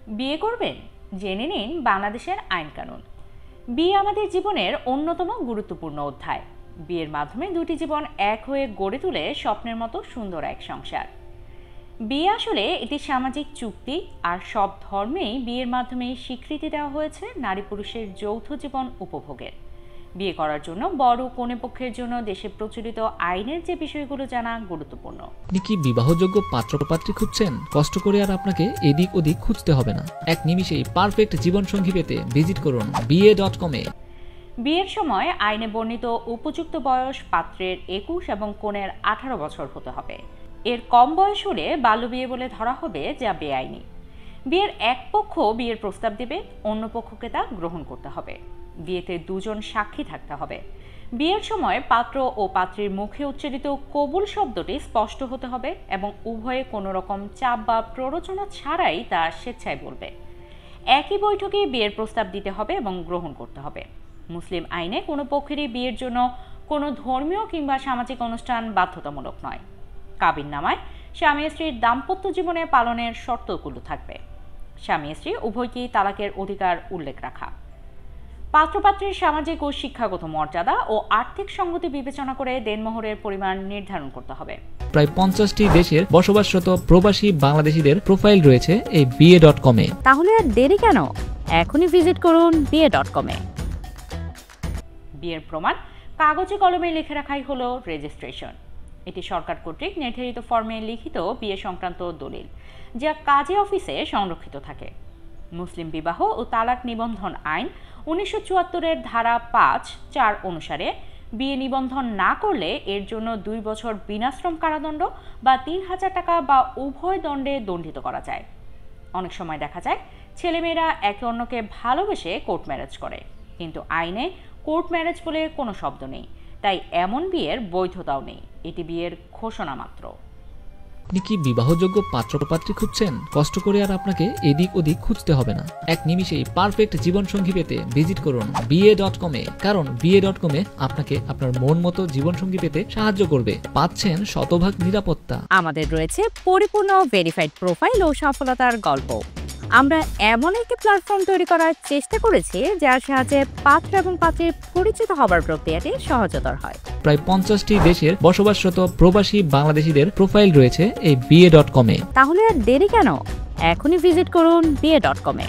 বিয়ে করবেন? জেনে নিন বাংলাদেশের আইন কানুন। বিয়ে আমাদের জীবনের অন্যতম গুরুত্বপূর্ণ অধ্যায়। বিয়ের মাধ্যমে দুটি জীবন এক হয়ে গড়ে তোলে স্বপ্নের মতো সুন্দর এক সংসার। বিয়ে আসলে একটি সামাজিক চুক্তি, আর সব ধর্মেই বিয়ের মাধ্যমে স্বীকৃতি দেওয়া হয়েছে নারী পুরুষের যৌথ জীবন উপভোগের। বিয়ে করার জন্য বড় কনে পক্ষের জন্য দেশে প্রচলিত আইনের যে বিষয়গুলো জানা গুরুত্বপূর্ণ। আপনি কি বিবাহযোগ্য পাত্রপাত্রী খুঁজছেন? কষ্ট করে আর আপনাকে এদিক ওদিক খুঁজতে হবে না। এক নিমিষেই পারফেক্ট জীবনসঙ্গী পেতে ভিজিট করুন BA.com এ। বিয়ের সময় আইনে বর্ণিত উপযুক্ত বয়স পাত্রের 21 এবং কনের 18 বছর হতে হবে। এর কম বয়স হলে বাল্যবিয়ে বলে ধরা হবে, যা বেআইনি। বিয়ের এক পক্ষ বিয়ের প্রস্তাব দেবে, অন্য পক্ষকে তা গ্রহণ করতে হবে। বিয়েতে দুজন সাক্ষী থাকতে হবে। বিয়ের সময় পাত্র ও পাত্রীর মুখে উচ্চারিত কবুল শব্দটি স্পষ্ট হতে হবে এবং উভয়ে কোনো রকম চাপ বা প্ররোচনা ছাড়াই তা স্বেচ্ছায় বলবে। একই বৈঠকে বিয়ের প্রস্তাব দিতে হবে এবং গ্রহণ করতে হবে। মুসলিম আইনে কোনো পক্ষেরই বিয়ের জন্য কোনো ধর্মীয় কিংবা সামাজিক অনুষ্ঠান বাধ্যতামূলক নয়। কাবিননামায় স্বামী স্ত্রীর দাম্পত্য জীবনে পালনের শর্তগুলো থাকবে। স্বামী স্ত্রী উভয়কেই তালাকের অধিকার উল্লেখ রাখা। পাত্রপাত্রীর সামাজিক ও শিক্ষাগত মর্যাদা ও আর্থিক সঙ্গতি বিবেচনা করে দেনমোহরের পরিমাণ নির্ধারণ করতে হবে। প্রায় 50টি দেশের বসবাসরত প্রবাসী বাংলাদেশিদের প্রোফাইল রয়েছে এই BA.com এ। তাহলে আর দেরি কেন? এখনই ভিজিট করুন BA.com এ। বিয়ের প্রমাণ কাগজে কলমে লিখে রাখাই হলো রেজিস্ট্রেশন। এটি সরকার কর্তৃক নির্ধারিত ফর্মে লিখিত বিয়ে সংক্রান্ত দলিল, যা কাজী অফিসে সংরক্ষিত থাকে। মুসলিম বিবাহ ও তালাক নিবন্ধন আইন 1974-এর ধারা 5(4) অনুসারে বিয়ে নিবন্ধন না করলে এর জন্য 2 বছর বিনাশ্রম কারাদণ্ড বা 3,000 টাকা বা উভয় দণ্ডে দণ্ডিত করা যায়। অনেক সময় দেখা যায় ছেলেমেয়েরা একে অন্যকে ভালোবেসে কোর্ট ম্যারেজ করে, কিন্তু আইনে কোর্ট ম্যারেজ বলে কোনো শব্দ নেই, তাই এমন বিয়ের বৈধতাও নেই। এটি বিয়ের ঘোষণা মাত্র। আপনি কি বিবাহযোগ্য পাত্রপাত্রী খুঁজছেন? কষ্ট করে আর আপনাকে এদিক ওদিক খুঁজতে হবে না। এক নিমিষেই পারফেক্ট জীবনসঙ্গী পেতে ভিজিট করুন BA.com এ। কারণ BA.com এ আপনাকে আপনার মন মতো জীবনসঙ্গী পেতে সাহায্য করবে। পাচ্ছেন শতভাগ নিরাপত্তা। আমাদের রয়েছে পরিপূর্ণ ভেরিফাইড প্রোফাইল ও সফলতার গল্প। আমরা এমন একটি প্ল্যাটফর্ম তৈরি করার চেষ্টা করেছি যার সাহায্যে পাত্র এবং পাত্রীর পরিচিত হবার প্রক্রিয়াটি সহজতর হয়। প্রায় 50টি দেশের বসবাসরত প্রবাসী বাংলাদেশিদের প্রোফাইল রয়েছে এই BA.com এ। তাহলে আর দেরি কেন? এখনই ভিজিট করুন BA.com এ।